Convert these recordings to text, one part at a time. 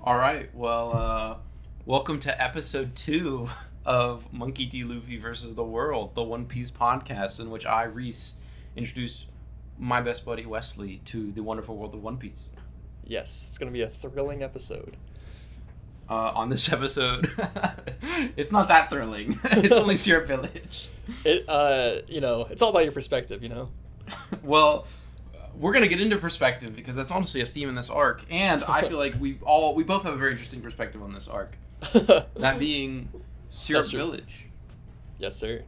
All right. Welcome to episode 2 of Monkey D. Luffy versus the World, the One Piece podcast, in which I, Reese, introduce my best buddy Wesley to the wonderful world of One Piece. Yes, it's going to be a thrilling episode. On this episode, it's not that thrilling. It's only Syrup Village. It's all about your perspective, Well, we're gonna get into perspective because that's honestly a theme in this arc, and I feel like we both have a very interesting perspective on this arc. That being Syrup Village. Yes, sir.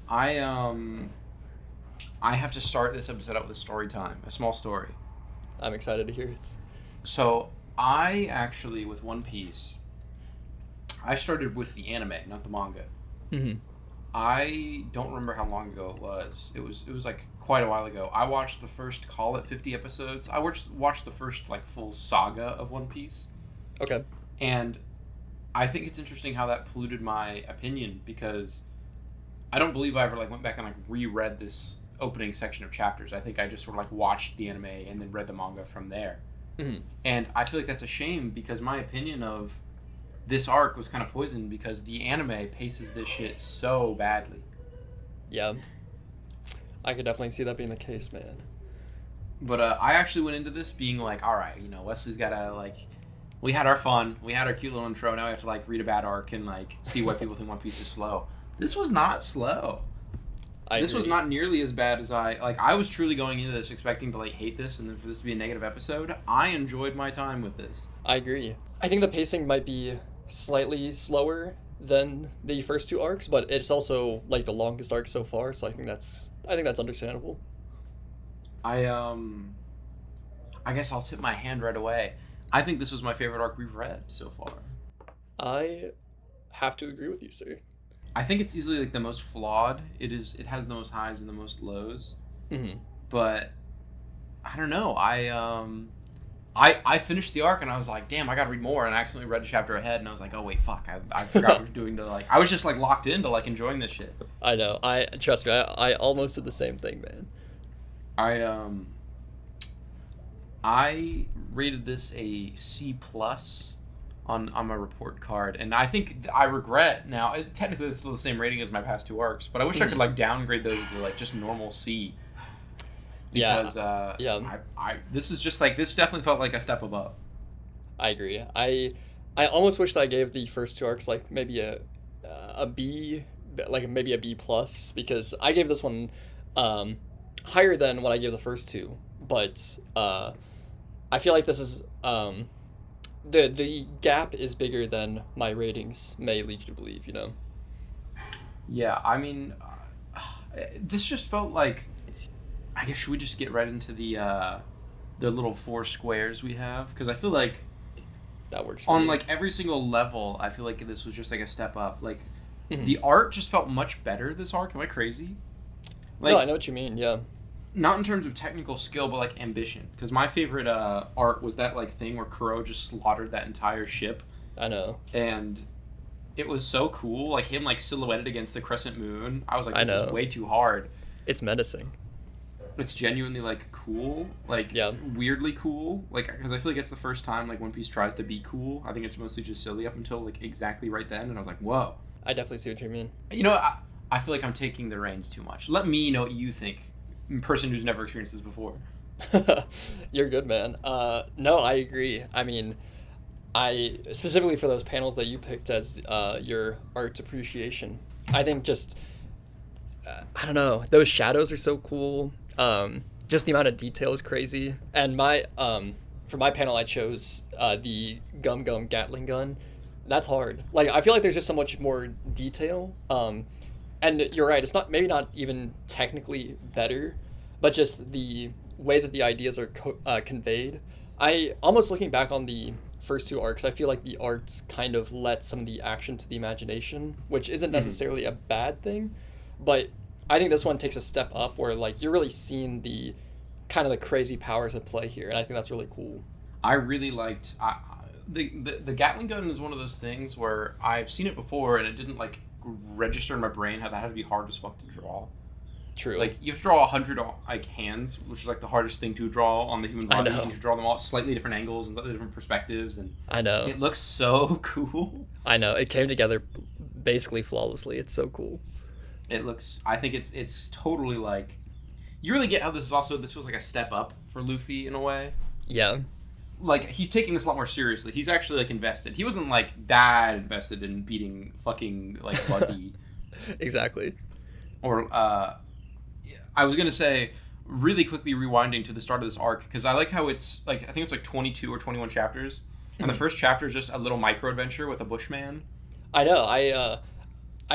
I have to start this episode out with a story time, a small story. I'm excited to hear it. So I actually, with One Piece, I started with the anime, not the manga. Mm-hmm. I don't remember how long ago it was. It was like quite a while ago. I watched the first, call it 50 episodes. I watched the first like full saga of One Piece. Okay. And I think it's interesting how that polluted my opinion because I don't believe I ever like went back and like reread this opening section of chapters. I think I just sort of like watched the anime and then read the manga from there. Mm-hmm. And I feel like that's a shame because my opinion of this arc was kind of poisoned because the anime paces this shit so badly. Yeah. I could definitely see that being the case, man. But I actually went into this being like, all right, Wesley's got to, like, we had our fun. We had our cute little intro. Now we have to, like, read a bad arc and, like, see why people think One Piece is slow. This was not slow. This was not nearly as bad as I was truly going into this expecting to, like, hate this and then for this to be a negative episode. I enjoyed my time with this. I agree. I think the pacing might be slightly slower than the first two arcs, but it's also like the longest arc so far, so I think that's understandable. I guess I'll tip my hand right away. I think this was my favorite arc we've read so far. I have to agree with you, sir. I think it's easily like the most flawed. It has the most highs and the most lows. Mm-hmm. But I don't know. I finished the arc and I was like, damn, I gotta read more, and I accidentally read a chapter ahead and I was like, oh wait, fuck, I forgot we were doing the like. I was just like locked into like enjoying this shit. I know. Trust me. I almost did the same thing, man. I rated this a C+ on my report card, and I think I regret now. Technically, it's still the same rating as my past two arcs, but I wish I could like downgrade those to like just normal C. Because this is just like, this definitely felt like a step above. I agree. I almost wish that I gave the first two arcs like maybe a B, like maybe a B+, because I gave this one higher than what I gave the first two, but I feel like this is the gap is bigger than my ratings may lead you to believe, Yeah, I mean, this just felt like, I guess, should we just get right into the little 4 squares we have? Because I feel like that works on me. like every single level. I feel like this was just like a step up. Like Mm-hmm. the art just felt much better this arc. Am I crazy? Like, no, I know what you mean. Yeah. Not in terms of technical skill, but like ambition. Because my favorite art was that like thing where Kuro just slaughtered that entire ship. I know. And it was so cool. Like him like silhouetted against the crescent moon. I was like, this is way too hard. It's menacing. It's genuinely like cool, like weirdly cool, like because I feel like it's the first time like One Piece tries to be cool. I think it's mostly just silly up until like exactly right then, and I was like, whoa. I definitely see what you mean. I feel like I'm taking the reins too much. Let me know what you think, person who's never experienced this before. You're good, man. No, I agree. I mean, I specifically for those panels that you picked as your art appreciation. I think just I don't know. Those shadows are so cool. Just the amount of detail is crazy. And for my panel, I chose the Gum Gum Gatling gun. That's hard. Like, I feel like there's just so much more detail. And you're right. It's maybe not even technically better, but just the way that the ideas are conveyed. I almost looking back on the first two arcs, I feel like the arts kind of let some of the action to the imagination, which isn't necessarily a bad thing, but I think this one takes a step up where like you're really seeing the kind of the crazy powers at play here, and I think that's really cool. I really liked the Gatling gun is one of those things where I've seen it before and it didn't like register in my brain how that had to be hard as fuck to draw. True. Like, you have to draw 100 like hands, which is like the hardest thing to draw on the human body. I know. And you draw them all at slightly different angles and slightly different perspectives, and I know. it looks so cool. I know. It came together basically flawlessly. It's so cool. It looks. I think it's totally like. You really get how this feels like a step up for Luffy in a way. Yeah. Like, he's taking this a lot more seriously. He's actually like invested. He wasn't like that invested in beating fucking like Buggy. Exactly. Or I was gonna say, really quickly rewinding to the start of this arc, because I like how it's like, I think it's like 22 or 21 chapters, and the first chapter is just a little micro adventure with a bushman. I know. I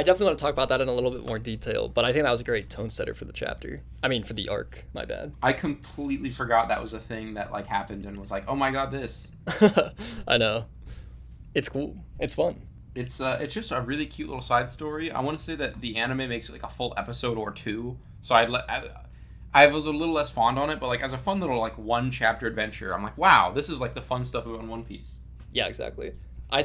definitely want to talk about that in a little bit more detail, but I think that was a great tone setter for the chapter. I mean, for the arc. My bad. I completely forgot that was a thing that like happened, and was like, oh my god, this. I know. It's cool. It's fun. It's just a really cute little side story. I want to say that the anime makes it like a full episode or two, so I was a little less fond on it, but like as a fun little like one chapter adventure, I'm like, wow, this is like the fun stuff about One Piece. Yeah, exactly. I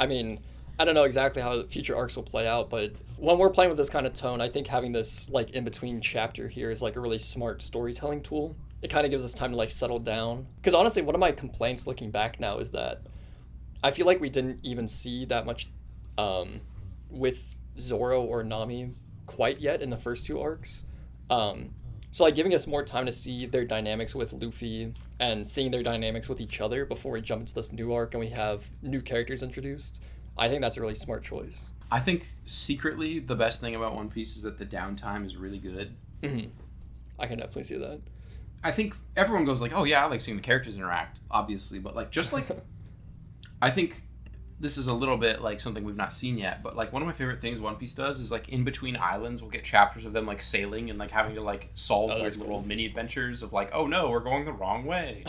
mean, I don't know exactly how the future arcs will play out, but when we're playing with this kind of tone, I think having this like in between chapter here is like a really smart storytelling tool. It kind of gives us time to like settle down. Because honestly, one of my complaints looking back now is that I feel like we didn't even see that much with Zoro or Nami quite yet in the first two arcs. So like giving us more time to see their dynamics with Luffy and seeing their dynamics with each other before we jump into this new arc and we have new characters introduced. I think that's a really smart choice. I think secretly the best thing about One Piece is that the downtime is really good. Mm-hmm. I can definitely see that. I think everyone goes like, oh yeah, I like seeing the characters interact, obviously, but like just like I think this is a little bit like something we've not seen yet, but like one of my favorite things One Piece does is like in between islands we'll get chapters of them like sailing and like having to like solve weird little mini adventures of like, oh no, we're going the wrong way.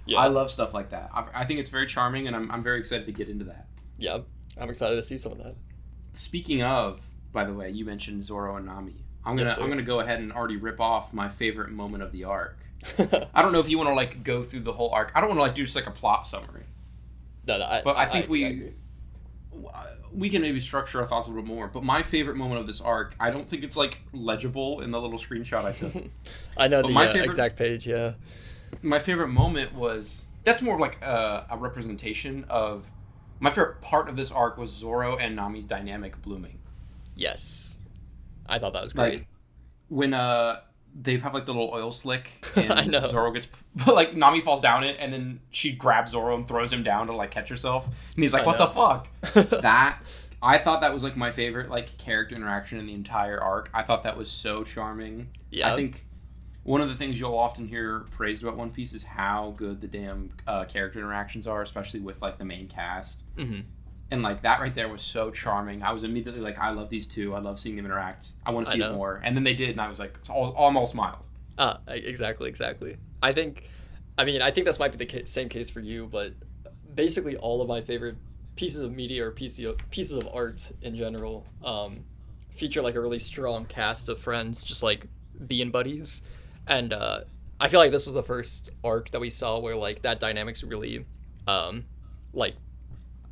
Yeah. I love stuff like that. I think it's very charming, and I'm very excited to get into that. Yeah, I'm excited to see some of that. Speaking of, by the way, you mentioned Zoro and Nami. I'm gonna go ahead and already rip off my favorite moment of the arc. I don't know if you want to like go through the whole arc. I don't want to like do just like a plot summary. No, I think we can maybe structure our thoughts a little more. But my favorite moment of this arc, I don't think it's like legible in the little screenshot I took. I know the exact page. Yeah. My favorite moment was that's more of like a representation of my favorite part of this arc was Zoro and Nami's dynamic blooming. Yes, I thought that was great. Like, when they have like the little oil slick, and I know. Zoro gets like Nami falls down it, and then she grabs Zoro and throws him down to like catch herself, and he's like, "What the fuck?" That I thought that was like my favorite like character interaction in the entire arc. I thought that was so charming. Yeah, I think one of the things you'll often hear praised about One Piece is how good the damn character interactions are, especially with like the main cast. Mm-hmm. And like that right there was so charming. I was immediately like, I love these two. I love seeing them interact. I want to see it more. And then they did, and I was like, I'm all smiles. Exactly. I think this might be the same case for you, but basically all of my favorite pieces of media or pieces of art in general feature like a really strong cast of friends, just like being buddies. And I feel like this was the first arc that we saw where like that dynamic's really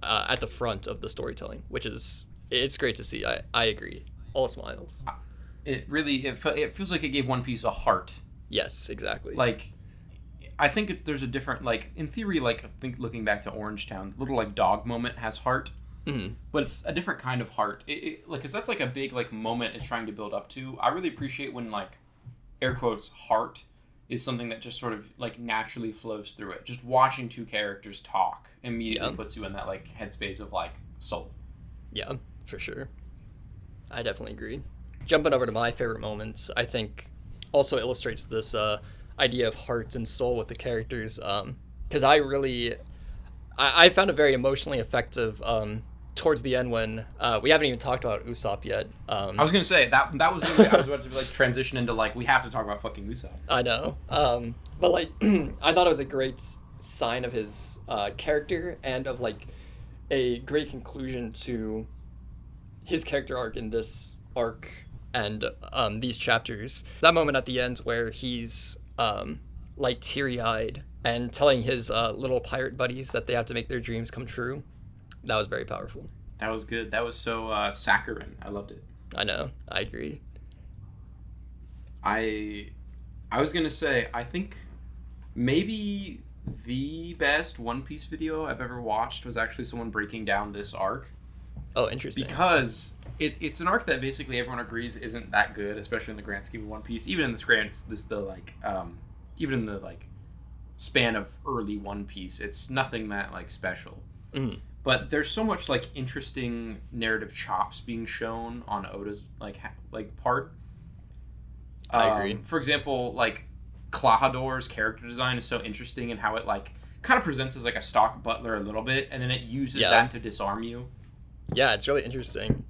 at the front of the storytelling, which is it's great to see. I agree. All smiles. It feels like it gave One Piece a heart. Yes, exactly. Like, I think there's a different like in theory like I think looking back to Orangetown, the little like dog moment has heart, but it's a different kind of heart. Like because that's like a big like moment it's trying to build up to. I really appreciate when like air quotes heart is something that just sort of like naturally flows through it. Just watching two characters talk immediately puts you in that like headspace of like soul. Yeah, for sure. I definitely agree. Jumping over to my favorite moments, I think also illustrates this idea of heart and soul with the characters. Because I found it very emotionally effective towards the end when we haven't even talked about Usopp yet. I was gonna say that was I was about to like transition into like we have to talk about fucking Usopp. I know, but like I thought it was a great sign of his character and of like a great conclusion to his character arc in this arc and these chapters. That moment at the end where he's like teary-eyed and telling his little pirate buddies that they have to make their dreams come true. That was very powerful. That was good. That was so saccharine. I loved it. I know. I agree. I I was gonna say I think maybe the best One Piece video I've ever watched was actually someone breaking down this arc, Oh, interesting. because it's an arc that basically everyone agrees isn't that good, especially in the grand scheme of One Piece. Even in even in the like span of early One Piece, it's nothing that like special. Mhm. But there's so much like interesting narrative chops being shown on Oda's part. I agree. For example, like Klahador's character design is so interesting in how it like kind of presents as like a stock butler a little bit, and then it uses Yeah. that to disarm you. Yeah, it's really interesting.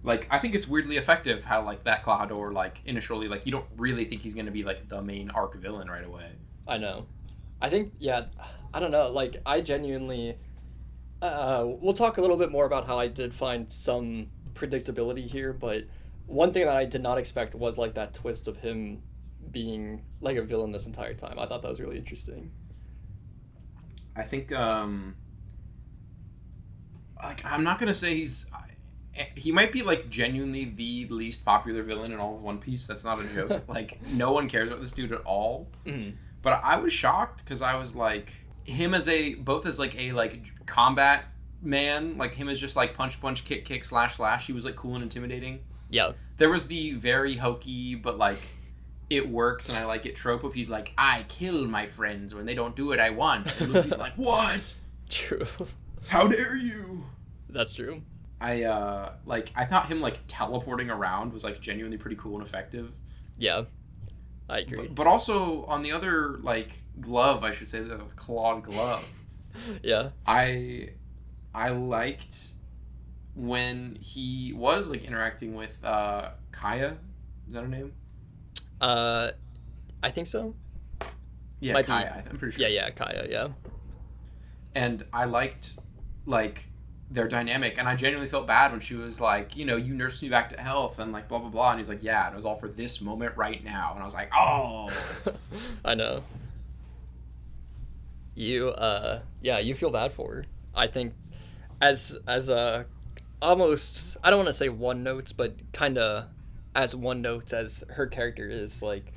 Like I think it's weirdly effective how like that Klahador like initially like you don't really think he's gonna be like the main arc villain right away. I know. I think, yeah, I don't know. Like, I genuinely. We'll talk a little bit more about how I did find some predictability here, but one thing that I did not expect was like that twist of him being like a villain this entire time. I thought that was really interesting. I think like I'm not gonna say he might be like genuinely the least popular villain in all of One Piece. That's not a joke. Like no one cares about this dude at all. Mhm. But I was shocked because I was like him as both as like a like combat man, like him as just like punch punch kick kick slash slash. He was like cool and intimidating. Yeah. There was the very hokey but like it works and I like it trope of he's like, I kill my friends when they don't do what I want, and Luffy's like, what? True. How dare you? That's true. I thought him like teleporting around was like genuinely pretty cool and effective. Yeah. I agree. But also on the other like glove, I should say, the clawed glove. Yeah. I liked when he was like interacting with Kaya. Is that her name? I think so. Yeah, Might be- Kaya. I'm pretty sure. Yeah, Kaya, yeah. And I liked like their dynamic, and I genuinely felt bad when she was like, you nursed me back to health and like blah blah blah, and he's like, yeah, and it was all for this moment right now, and I was like, oh. I know. You yeah, you feel bad for her. I think as a almost, I don't want to say one notes, but kind of as one notes as her character is, like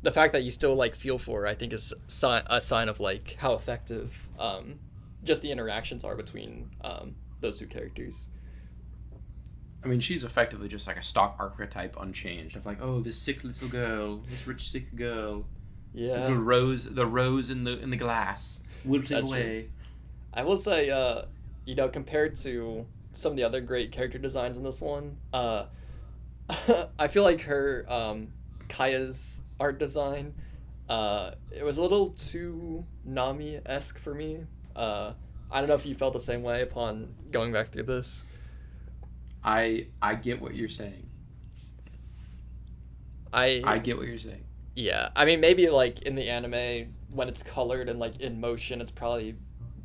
the fact that you still like feel for her, I think is a sign of like how effective just the interactions are between those two characters. I mean, she's effectively just like a stock archetype unchanged of like, oh, this sick little girl, this rich sick girl, Yeah. the rose in the glass, wilting That's away. I will say, compared to some of the other great character designs in this one, I feel like her, Kaya's art design, it was a little too Nami-esque for me. I don't know if you felt the same way upon going back through this. I get what you're saying. I get what you're saying. Yeah, I mean, maybe like in the anime when it's colored and like in motion, it's probably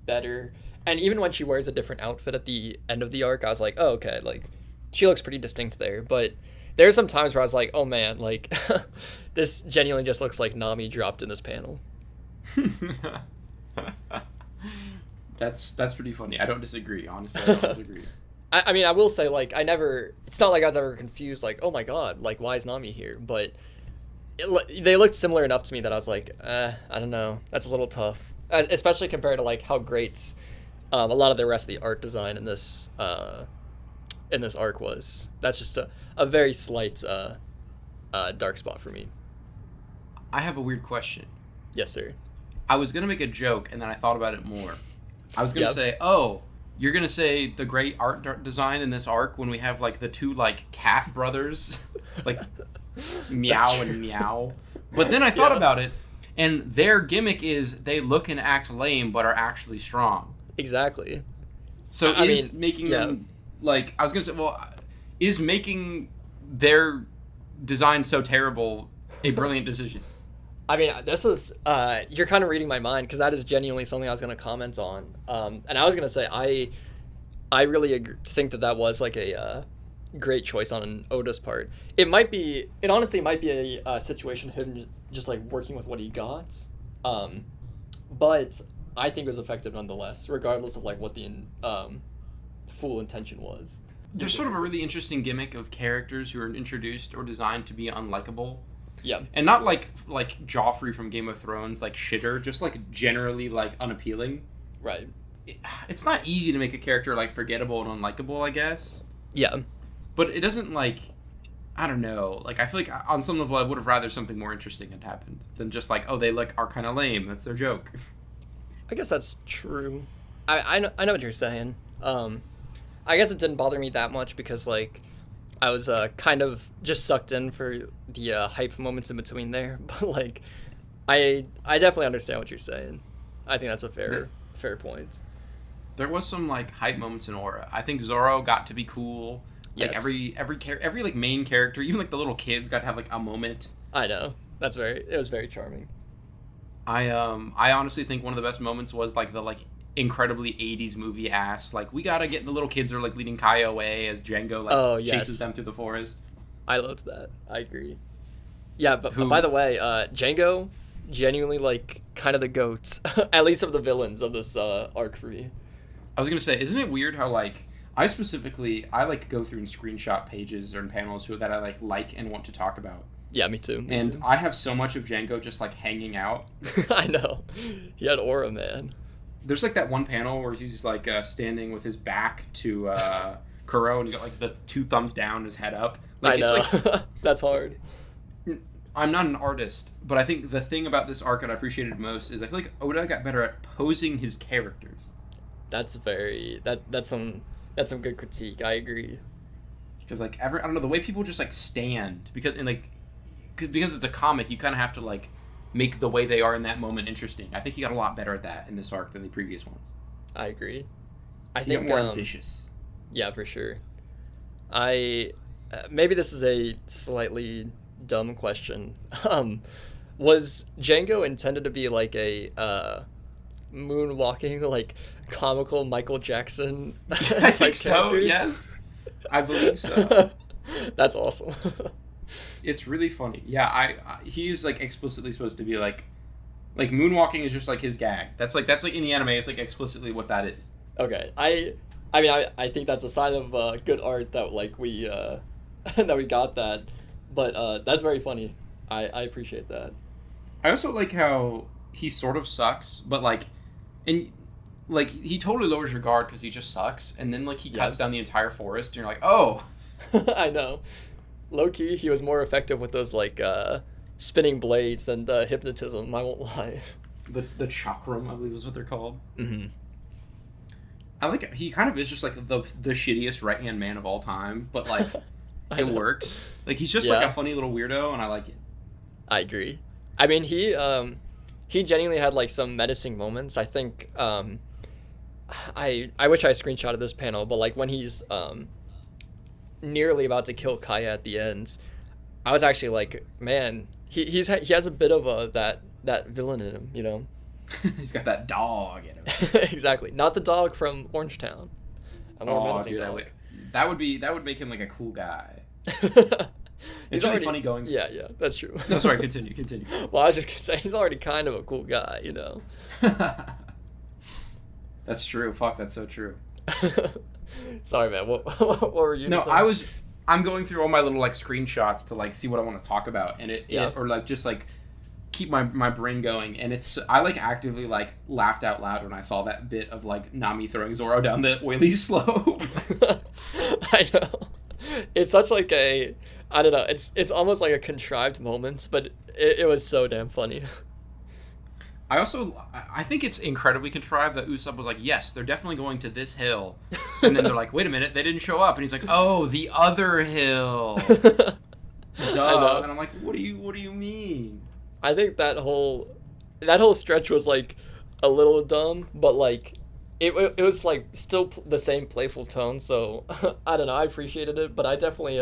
better. And even when she wears a different outfit at the end of the arc, I was like, oh, okay, like she looks pretty distinct there. But there's some times where I was like, oh man, like this genuinely just looks like Nami dropped in this panel. That's pretty funny. I don't disagree. Honestly, I don't disagree. I mean, I will say, like, it's not like I was ever confused, like, oh my god, like, why is Nami here? But they looked similar enough to me that I was like, I don't know, that's a little tough. Especially compared to, like, how great a lot of the rest of the art design in this arc was. That's just a very slight dark spot for me. I have a weird question. Yes, sir. I was gonna make a joke, and then I thought about it more. I was gonna say, oh, you're gonna say the great art design in this arc when we have like the two like cat brothers, like Meow and Meow. But then I thought about it, and their gimmick is they look and act lame, but are actually strong. Exactly. So I is mean, making them like, I was gonna say, well, is making their design so terrible a brilliant decision? I mean, this was, you're kind of reading my mind, because that is genuinely something I was going to comment on. And I was going to say, I really think that was like a great choice on Oda's part. It honestly might be a situation of him just like working with what he got. But I think it was effective nonetheless, regardless of like what the full intention was. there's sort of a really interesting gimmick of characters who are introduced or designed to be unlikable. Yeah. And not like Joffrey from Game of Thrones, like shitter, just like generally like unappealing. Right. It's not easy to make a character like forgettable and unlikable, I guess. Yeah. But it doesn't like, I don't know. Like I feel like on some level I would have rather something more interesting had happened than just like, oh, they like are kind of lame. That's their joke. I guess that's true. I know what you're saying. I guess it didn't bother me that much because like I was kind of just sucked in for the hype moments in between there. But like I definitely understand what you're saying. I think that's a fair point. There was some like hype moments in Aura. I think Zoro got to be cool. Like Yes. every like main character, even like the little kids got to have like a moment. I know. It was very charming. I honestly think one of the best moments was like the like incredibly 80s movie ass, like we gotta get the little kids are like leading Kaya away as Django like chases them through the forest. I loved that. I agree. Yeah, but by the way, Django, genuinely like kind of the goats, at least of the villains of this arc for me. I was gonna say, isn't it weird how like I like go through and screenshot pages or in panels that I like and want to talk about. Yeah, me too. And I have so much of Django just like hanging out. I know. He had aura, man. There's like that one panel where he's like standing with his back to Kuro and he's got like the two thumbs down, his head up. Like, I know. It's like, that's hard. I'm not an artist, but I think the thing about this arc that I appreciated most is I feel like Oda got better at posing his characters. That's some good critique. I agree. Because like I don't know, the way people just like stand because it's a comic, you kind of have to like make the way they are in that moment interesting. I think he got a lot better at that in this arc than the previous ones. I agree. I think more ambitious. Yeah, for sure. Maybe this is a slightly dumb question. Was Django intended to be like a moonwalking, like comical Michael Jackson? I think so. Yes, I believe so. That's awesome. It's really funny. Yeah, he's like explicitly supposed to be like moonwalking is just like his gag. That's like in the anime. It's like explicitly what that is. Okay, I mean I think that's a sign of good art that like we that we got that, but that's very funny. I appreciate that. I also like how he sort of sucks, but like, and like he totally lowers your guard because he just sucks, and then like he cuts down the entire forest, and you're like, oh. I know. Low key, he was more effective with those like spinning blades than the hypnotism. I won't lie. The chakram, I believe, is what they're called. Mm-hmm. I like it. He kind of is just like the shittiest right hand man of all time, but like it works. Like he's just like a funny little weirdo, and I like it. I agree. I mean, he genuinely had like some menacing moments. I think I wish I screenshotted this panel, but like when he's nearly about to kill Kaya at the end, I was actually like, man, he has a bit of that villain in him, you know. He's got that dog in him. Exactly, not the dog from Orangetown. A more menacing dog. That would make him like a cool guy. It's really funny going. Yeah, that's true. No, sorry, continue. Well, I was just gonna say he's already kind of a cool guy, you know. That's true. Fuck, that's so true. Sorry, man. What were you? No, I'm going through all my little like screenshots to like see what I want to talk about, and or like just like keep my brain going, and I like actively like laughed out loud when I saw that bit of like Nami throwing Zoro down the oily slope. I know. It's such like I don't know. It's almost like a contrived moment, but it was so damn funny. I think it's incredibly contrived that Usopp was like, yes, they're definitely going to this hill, and then they're like, wait a minute, they didn't show up, and he's like, oh, the other hill. Duh. And I'm like, what do you mean? I think that whole stretch was like a little dumb, but like it was like still the same playful tone. So I don't know. I appreciated it, but I definitely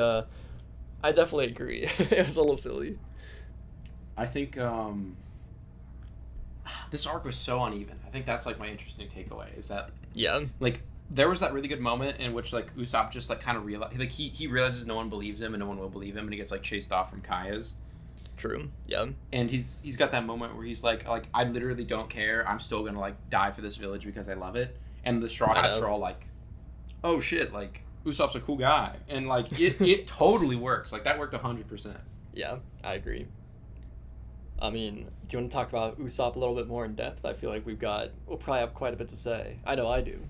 agree. It was a little silly. I think this arc was so uneven. I think that's like my interesting takeaway is that like there was that really good moment in which like Usopp just like kind of realized like he realizes no one believes him and no one will believe him, and he gets like chased off from Kaya's. True. Yeah. And he's got that moment where he's like I literally don't care. I'm still gonna like die for this village because I love it. And the Straw Hats are all like, oh shit, like Usopp's a cool guy, and like it totally works. Like that worked 100%. Yeah, I agree. I mean, do you want to talk about Usopp a little bit more in depth? I feel like we'll probably have quite a bit to say. I know I do.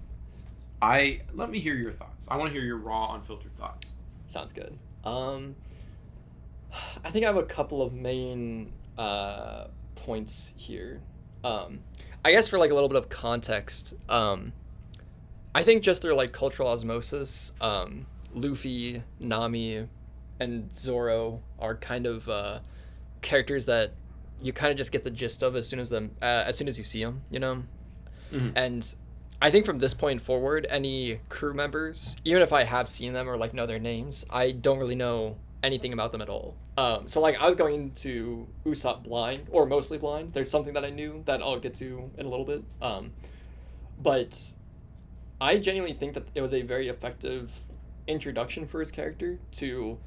Let me hear your thoughts. I want to hear your raw, unfiltered thoughts. Sounds good. I think I have a couple of main points here. I guess for like a little bit of context, I think just through like cultural osmosis, Luffy, Nami, and Zoro are kind of characters that you kind of just get the gist of as soon as you see them, you know. Mm-hmm. And I think from this point forward, any crew members, even if I have seen them or like know their names, I don't really know anything about them at all. So like I was going to Usopp blind or mostly blind. There's something that I knew that I'll get to in a little bit. But I genuinely think that it was a very effective introduction for his character to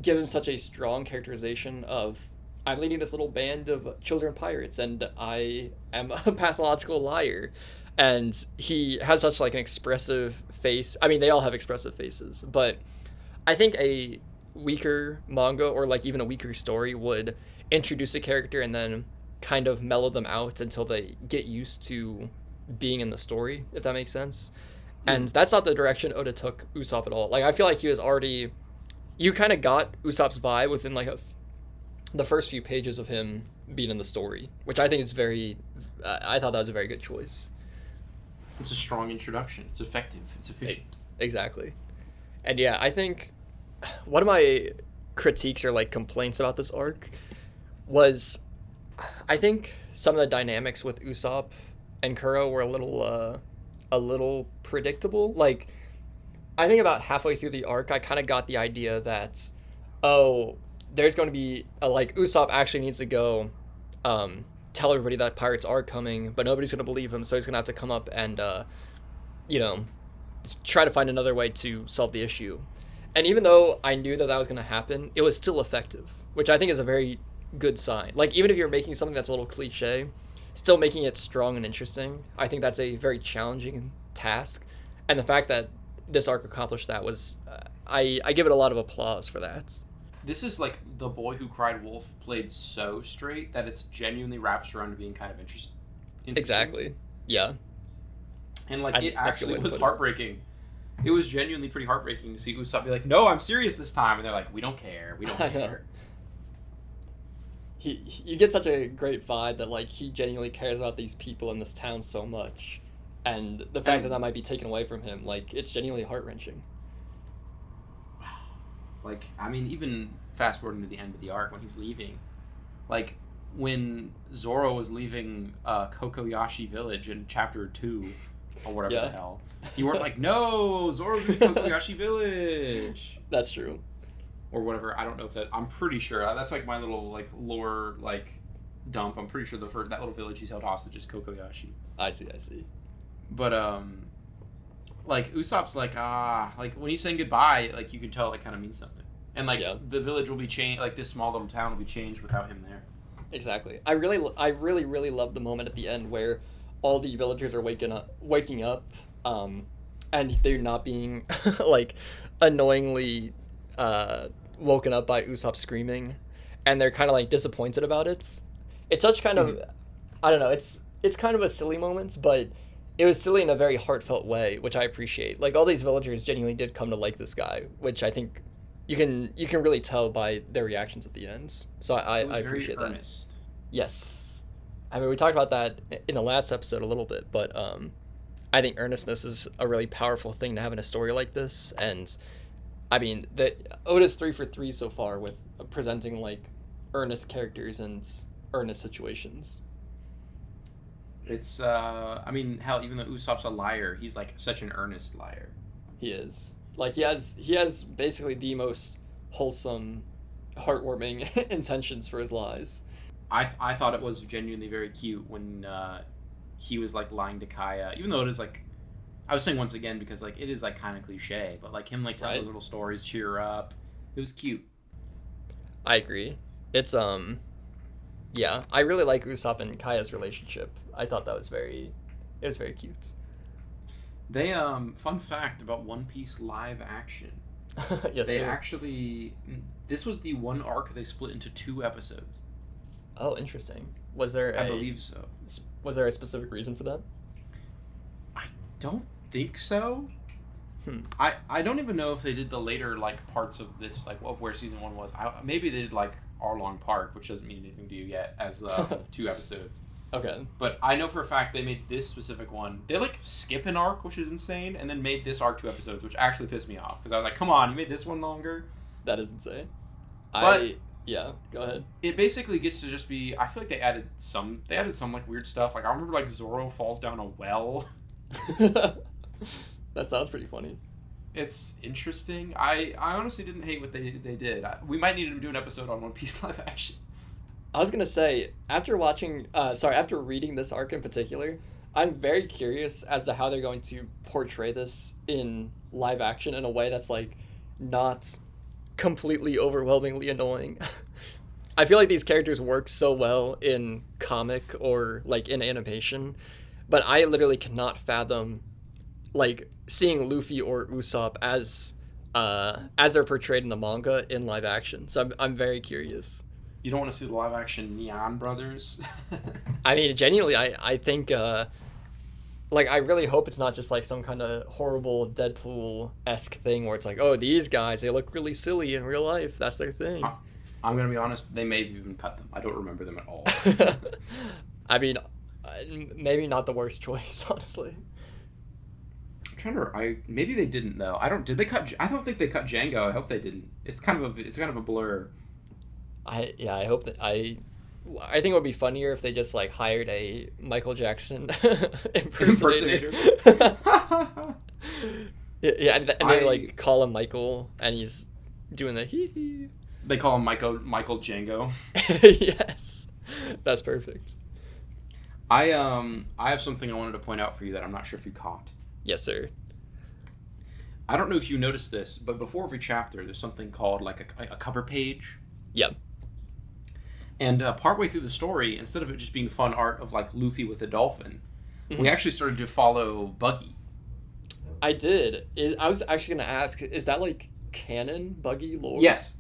give him such a strong characterization of, I'm leading this little band of children pirates and I am a pathological liar. And he has such like an expressive face. I mean, they all have expressive faces, but I think a weaker manga or like even a weaker story would introduce a character and then kind of mellow them out until they get used to being in the story, if that makes sense. And that's not the direction Oda took Usopp at all. Like, I feel like he was already, you kind of got Usopp's vibe within like the first few pages of him being in the story, which I think is I thought that was a very good choice. It's a strong introduction. It's effective. It's efficient. Exactly. And yeah, I think one of my critiques or like complaints about this arc was, I think some of the dynamics with Usopp and Kuro were a little predictable. Like, I think about halfway through the arc, I kind of got the idea that, oh, there's going to be like Usopp actually needs to go tell everybody that pirates are coming, but nobody's going to believe him, so he's going to have to come up and try to find another way to solve the issue. And even though I knew that was going to happen, it was still effective, which I think is a very good sign. Like, even if you're making something that's a little cliche, still making it strong and interesting, I think that's a very challenging task. And the fact that this arc accomplished that was, I give it a lot of applause for that. This is like The Boy Who Cried Wolf played so straight that it's genuinely wraps around to being kind of interesting. Exactly. Yeah. And like it actually was heartbreaking. It was genuinely pretty heartbreaking to see Usopp be like, "No, I'm serious this time," and they're like, "We don't care. We don't care." You get such a great vibe that like he genuinely cares about these people in this town so much, and the fact that might be taken away from him, like, it's genuinely heart-wrenching. Like, I mean, even fast forwarding to the end of the arc when he's leaving, like when Zoro was leaving Kokoyashi Village in chapter 2 or whatever the hell, you weren't like, "No, Zoro's leaving Kokoyashi Village." That's true. Or whatever. I don't know if that. I'm pretty sure that's like my little like lore like dump. I'm pretty sure that little village he's held hostage is Kokoyashi. I see. But like Usopp's like like when he's saying goodbye, like you can tell it kind of means something, and like the village will be changed. Like this small little town will be changed without him there. Exactly. I really love the moment at the end where all the villagers are waking up, and they're not being like annoyingly woken up by Usopp screaming, and they're kind of like disappointed about it. It's such kind of, I don't know, it's kind of a silly moment, but it was silly in a very heartfelt way, which I appreciate. Like, all these villagers genuinely did come to like this guy, which I think you can really tell by their reactions at the end. So I appreciate that. Earnest. Yes. I mean, we talked about that in the last episode a little bit, but I think earnestness is a really powerful thing to have in a story like this. And I mean, Oda's 3 for 3 so far with presenting like earnest characters and earnest situations. It's I mean, hell, even though Usopp's a liar, he's like such an earnest liar. He is. Like, he has basically the most wholesome, heartwarming intentions for his lies. I thought it was genuinely very cute when he was like lying to Kaya, even though it is like, I was saying once again because like it is like kind of cliche, but like him like telling those little stories, cheer her up, it was cute. I agree. It's yeah, I really like Usopp and Kaya's relationship. I thought it was very cute. They fun fact about One Piece live action. Yes, They sir. actually this was the one arc they split into 2 episodes. Oh, interesting. Was there I a believe so. was there a specific reason for that? I don't think so. Hmm. I don't even know if they did the later like parts of this like of where season 1 was. Maybe they did like Arlong Park, which doesn't mean anything to you yet, as 2 episodes. Okay. But I know for a fact they made this specific one. They like skip an arc, which is insane, and then made this arc 2 episodes, which actually pissed me off because I was like, "Come on, you made this one longer." That is insane. But Yeah, go ahead. it basically gets to just be. I feel like they added some like weird stuff. Like I remember like Zoro falls down a well. That sounds pretty funny. It's interesting. I honestly didn't hate what they did. We might need to do an episode on One Piece live action. I was gonna say, after reading this arc in particular, I'm very curious as to how they're going to portray this in live action in a way that's like not completely overwhelmingly annoying. I feel like these characters work so well in comic or like in animation, but I literally cannot fathom like seeing Luffy or Usopp as they're portrayed in the manga in live action. So I'm very curious. You don't want to see the live action Neon Brothers. I mean, genuinely, I think, like, I really hope it's not just, like, some kind of horrible Deadpool-esque thing where it's like, oh, these guys, they look really silly in real life. That's their thing. I'm going to be honest, they may have even cut them. I don't remember them at all. I mean, maybe not the worst choice, honestly. I'm trying to... maybe they didn't, though. Did they cut... I don't think they cut Django. I hope they didn't. It's kind of a blur. I hope that I think it would be funnier if they just like hired a Michael Jackson impersonator. Yeah, and they like call him Michael, and he's doing the hee hee. They call him Michael Django. Yes, that's perfect. I have something I wanted to point out for you that I'm not sure if you caught. Yes, sir. I don't know if you noticed this, but before every chapter, there's something called like a cover page. Yep. And partway through the story, instead of it just being fun art of like Luffy with a dolphin, we actually started to follow Buggy. I did. I was actually going to ask, is that like canon Buggy lore? Yes.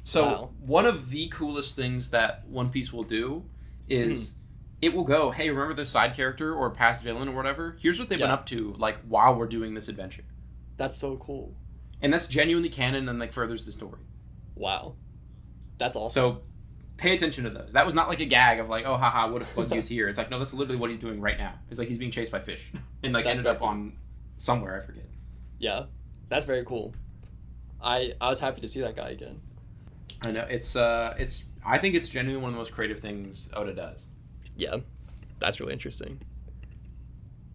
So Wow. One of the coolest things that One Piece will do is it will go, hey, remember this side character or past villain or whatever? Here's what they've been up to like while we're doing this adventure. That's so cool. And that's genuinely canon and like furthers the story. Wow. That's awesome. So pay attention to those. That was not like a gag of like, oh, haha, what if Buggy's here? It's like, no, that's literally what he's doing right now. It's like he's being chased by fish and like That's ended up on somewhere, I forget. Yeah, that's very cool. I was happy to see that guy again. I know it's I think it's genuinely one of the most creative things Oda does. Yeah, that's really interesting.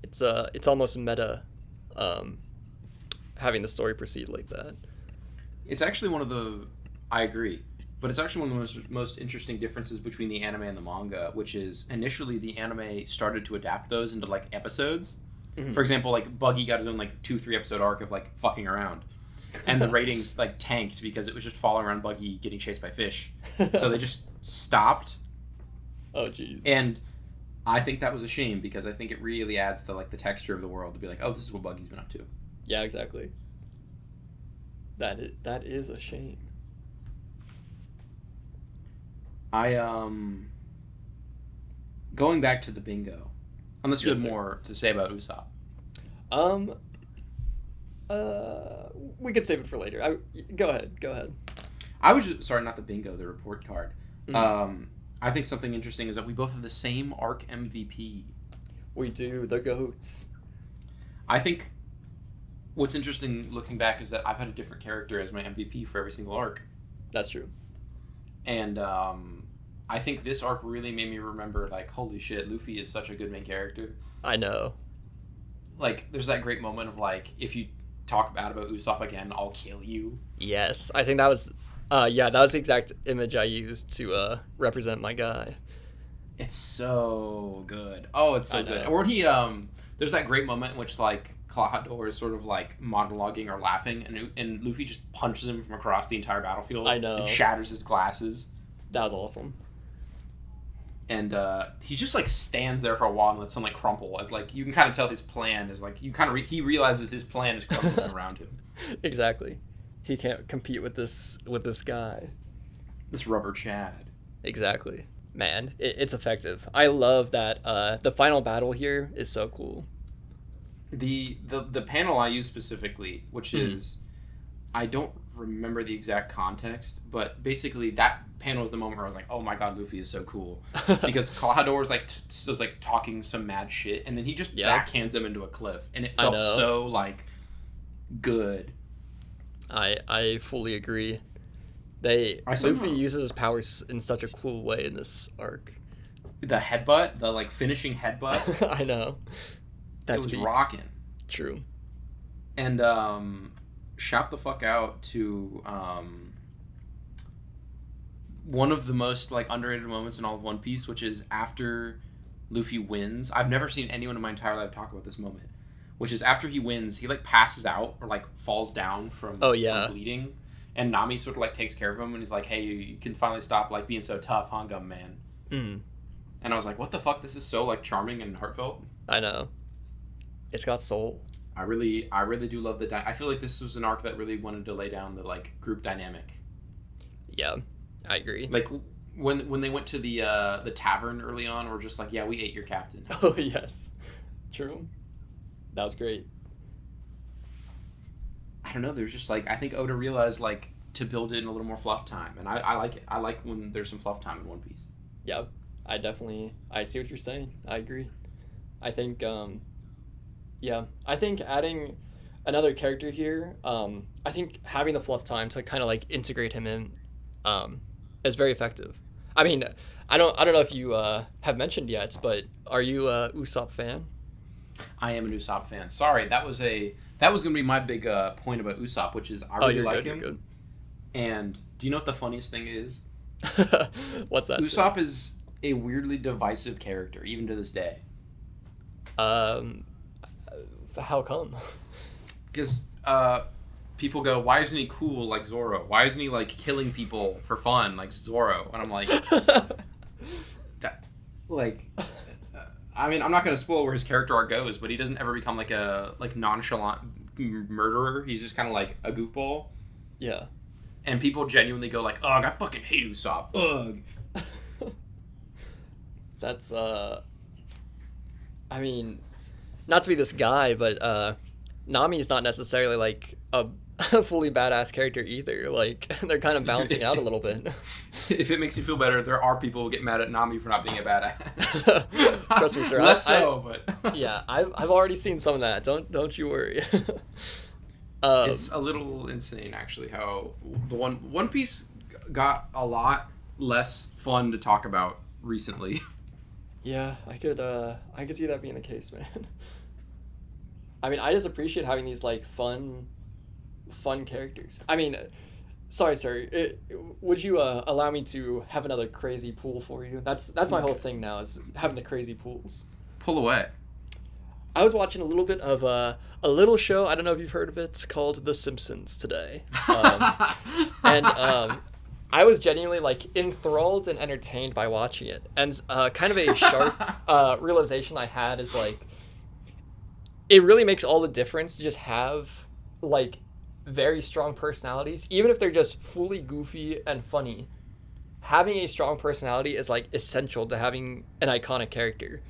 It's almost meta, having the story proceed like that. It's actually I agree. But it's actually one of the most interesting differences between the anime and the manga, which is initially the anime started to adapt those into like episodes. Mm-hmm. For example, like Buggy got his own like 2-3 episode arc of like fucking around, and the ratings like tanked because it was just following around Buggy getting chased by fish. So they just stopped. Oh jeez. And I think that was a shame because I think it really adds to like the texture of the world to be like, oh, this is what Buggy's been up to. Yeah, exactly. That is a shame. Going back to the bingo, unless you have more to say about Usopp. We could save it for later. Go ahead. I was just sorry, not the bingo, the report card. Mm-hmm. I think something interesting is that we both have the same arc MVP. We do, the goats. I think what's interesting looking back is that I've had a different character as my MVP for every single arc. That's true. And I think this arc really made me remember, like, holy shit, Luffy is such a good main character. I know. Like, there's that great moment of, like, if you talk bad about Usopp again, I'll kill you. Yes, I think that was, that was the exact image I used to represent my guy. It's so good. Oh, it's so good. Or he, there's that great moment in which, like, Clawhador is sort of, like, monologuing or laughing, and Luffy just punches him from across the entire battlefield. I know. And shatters his glasses. That was awesome. and he just like stands there for a while and lets him like crumple. As like you can kind of tell his plan is like he realizes his plan is crumbling around him. Exactly. He can't compete with this guy. This rubber Chad. Exactly. Man, it's effective. I love that the final battle here is so cool. The panel I use specifically, which is, I don't remember the exact context, but basically that panel was the moment where I was like, oh my god, Luffy is so cool. Because Cloudor was like was like talking some mad shit, and then he just backhands him into a cliff, and it felt so like good. I fully agree. Luffy uses his powers in such a cool way in this arc. The headbutt, the like finishing headbutt. I know. It was rocking. True. And shout the fuck out to one of the most like underrated moments in all of One Piece, which is after Luffy wins. I've never seen anyone in my entire life talk about this moment, which is after he wins, he like passes out or like falls down from bleeding, and Nami sort of like takes care of him and he's like, hey, you can finally stop like being so tough, huh, Gum Man? And I was like, what the fuck? This is so like charming and heartfelt. I know. It's got soul. I really do love I feel like this was an arc that really wanted to lay down the like group dynamic. Yeah, I agree. Like when they went to the tavern early on, we're just like, yeah, we ate your captain. Oh yes, true. That was great. I don't know. There's just like, I think Oda realized like to build it in a little more fluff time, and I like it. I like when there's some fluff time in One Piece. Yeah, I see what you're saying. I agree. I think I think adding another character here, I think having the fluff time to kind of like integrate him in is very effective. I mean, I don't know if you have mentioned yet, but are you a Usopp fan? I am an Usopp fan. Sorry, that was going to be my big point about Usopp, which is I really like him. Good. And do you know what the funniest thing is? What's that? Usopp is a weirdly divisive character, even to this day. How come? Because people go, why isn't he cool like Zoro? Why isn't he like killing people for fun like Zoro? And I'm like, I mean, I'm not going to spoil where his character arc goes, but he doesn't ever become like a nonchalant murderer. He's just kind of like a goofball. Yeah. And people genuinely go like, ugh, I fucking hate Usopp. Ugh. That's, I mean, not to be this guy, but Nami's not necessarily like a fully badass character either. Like, they're kind of balancing out a little bit. If it makes you feel better, there are people who get mad at Nami for not being a badass. Trust me, sir. Less so, but yeah, I've already seen some of that. Don't you worry. It's a little insane, actually, how the One Piece got a lot less fun to talk about recently. Yeah, I could see that being the case, man. I mean, I just appreciate having these like fun characters. I mean, sorry, sir. Would you allow me to have another crazy pool for you? That's my whole thing now, is having the crazy pools. Pull away. I was watching a little bit of a little show. I don't know if you've heard of it. It's called The Simpsons today. I was genuinely like enthralled and entertained by watching it. And kind of a sharp realization I had is like, it really makes all the difference to just have like very strong personalities, even if they're just fully goofy and funny. Having a strong personality is like essential to having an iconic character.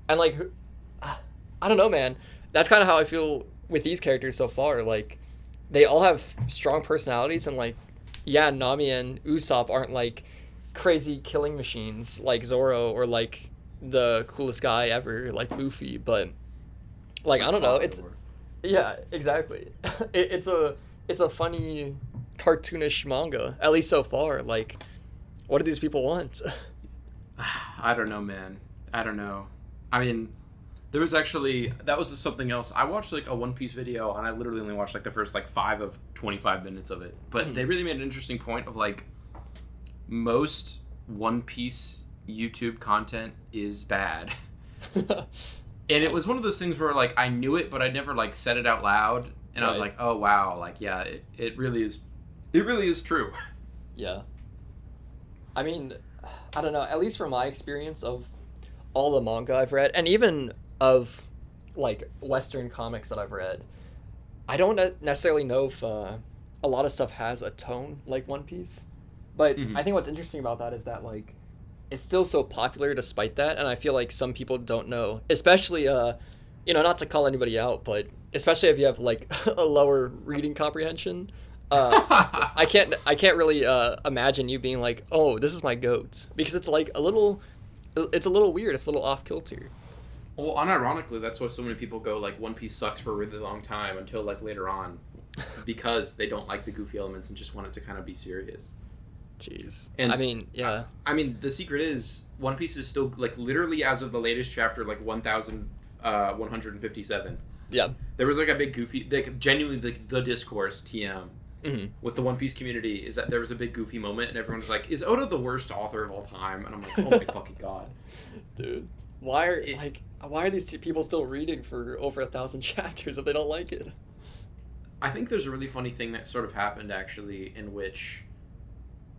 And like, I don't know, man. That's kind of how I feel with these characters so far. Like, they all have strong personalities, and like, yeah, Nami and Usopp aren't like crazy killing machines like Zoro or like the coolest guy ever like Luffy, but like, I don't know, it's yeah, exactly. It's a funny cartoonish manga, at least so far. Like, what do these people want? I don't know, man. I don't know. I mean, there was actually, that was something else. I watched like a One Piece video, and I literally only watched like the first like 5 of 25 minutes of it. But they really made an interesting point of like, most One Piece YouTube content is bad. And it was one of those things where like I knew it, but I never like said it out loud. And I was like, oh wow, like yeah, it really is true. Yeah. I mean, I don't know, at least from my experience of all the manga I've read, and even of like Western comics that I've read, I don't necessarily know if a lot of stuff has a tone like One Piece. But I think what's interesting about that is that like it's still so popular despite that, and I feel like some people don't know, especially not to call anybody out, but especially if you have like a lower reading comprehension. I can't really imagine you being like, oh, this is my goat, because it's like a little weird, it's a little off kilter. Well, unironically, that's why so many people go like One Piece sucks for a really long time until like later on, because they don't like the goofy elements and just want it to kind of be serious. Jeez. And I mean, yeah. I mean, the secret is One Piece is still like literally as of the latest chapter, like 1,157. Yeah. There was like a big goofy, like genuinely the discourse TM Mm-hmm. with the One Piece community is that there was a big goofy moment and everyone's like, "Is Oda the worst author of all time?" And I'm like, "Oh my fucking god, dude! Why are these people still reading for over 1,000 chapters if they don't like it?" I think there's a really funny thing that sort of happened actually, in which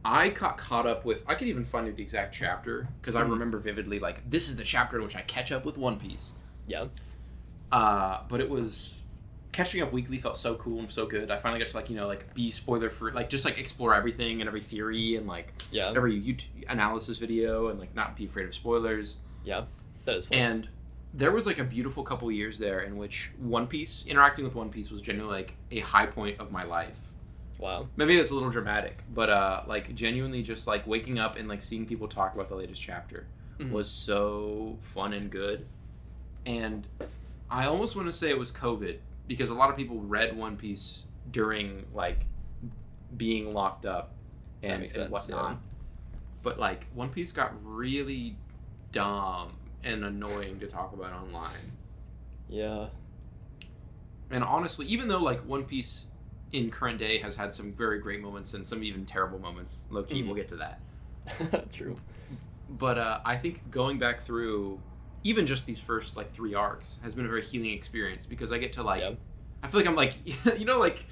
I got caught up with. I could even find the exact chapter because I remember vividly, like, this is the chapter in which I catch up with One Piece. Yeah. But it was catching up weekly felt so cool and so good. I finally got to like be spoiler free, like just like explore everything and every theory and like every YouTube analysis video and like not be afraid of spoilers. Yeah, that is fun. And there was like a beautiful couple years there in which interacting with One Piece was genuinely like a high point of my life. Wow. Maybe that's a little dramatic, but like genuinely just like waking up and like seeing people talk about the latest chapter was so fun and good. And I almost want to say it was COVID, because a lot of people read One Piece during like being locked up and whatnot. Yeah. But like One Piece got really dumb and annoying to talk about online. Yeah. And honestly, even though like One Piece in current day has had some very great moments and some even terrible moments, low key, we'll get to that. True. But I think going back through even just these first like 3 arcs has been a very healing experience, because I get to like I feel like I'm like like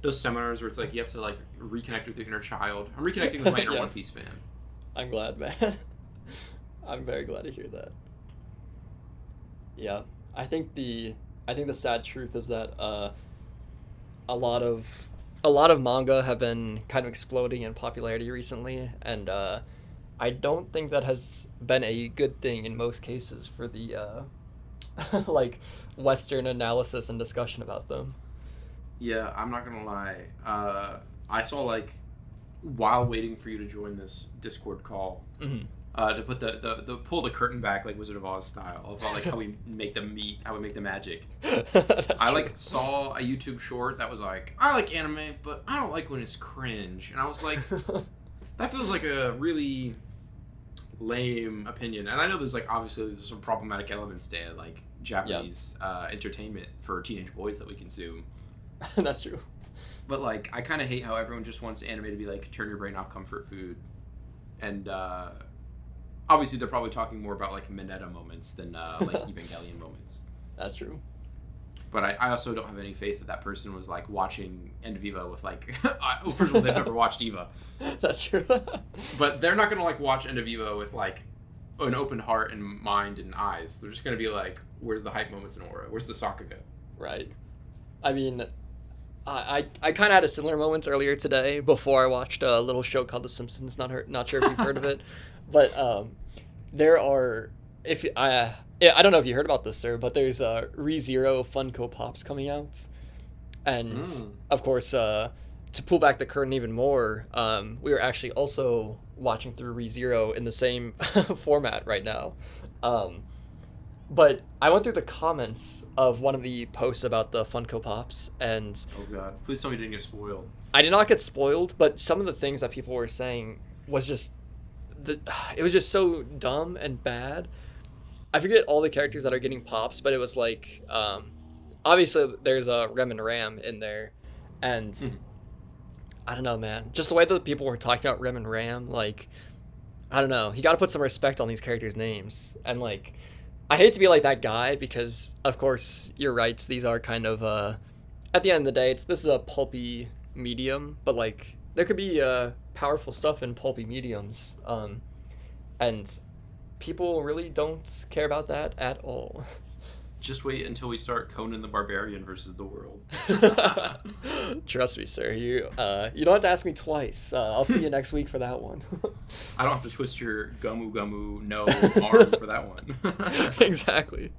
those seminars where it's like you have to like reconnect with your inner child. I'm reconnecting with my inner One Piece fan. I'm glad, man. I'm very glad to hear that. Yeah, I think the sad truth is that a lot of manga have been kind of exploding in popularity recently, and I don't think that has been a good thing in most cases for the like Western analysis and discussion about them. Yeah, I'm not gonna lie. I saw like while waiting for you to join this Discord call, to put the pull the curtain back like Wizard of Oz style of like how we make them meet, how we make the magic. I like saw a YouTube short that was like, I like anime, but I don't like when it's cringe, and I was like, that feels like a really lame opinion. And I know there's like obviously there's some problematic elements to like Japanese entertainment for teenage boys that we consume. That's true. But like I kind of hate how everyone just wants anime to be like turn your brain off comfort food, and obviously they're probably talking more about like Mineta moments than like Evangelion moments. That's true. But I also don't have any faith that person was like watching mdlvtw with like first of all they've never watched Eva. That's true. But they're not gonna like watch mdlvtw with like an open heart and mind and eyes. They're just gonna be like, where's the hype moments in Aura? Where's the Sakuga? Right. I mean, I kind of had a similar moment earlier today before I watched a little show called The Simpsons. Not sure if you've heard of it, but there are I don't know if you heard about this, sir, but there's ReZero Funko Pops coming out, and of course to pull back the curtain even more, we are actually also watching through ReZero in the same format right now. But I went through the comments of one of the posts about the Funko Pops, and oh god, please tell me you didn't get spoiled. I did not get spoiled, but some of the things that people were saying was just it was just so dumb and bad. I forget all the characters that are getting pops, but it was like obviously there's a Rem and Ram in there, and I don't know, man, just the way that people were talking about Rem and Ram, like, I don't know, you got to put some respect on these characters' names. And like, I hate to be like that guy, because of course you're right, these are kind of at the end of the day this is a pulpy medium, but like there could be powerful stuff in pulpy mediums. And people really don't care about that at all. Just wait until we start Conan the Barbarian versus the world. Trust me, sir. You don't have to ask me twice. I'll see you next week for that one. I don't have to twist your Gomu Gomu no arm for that one. Exactly.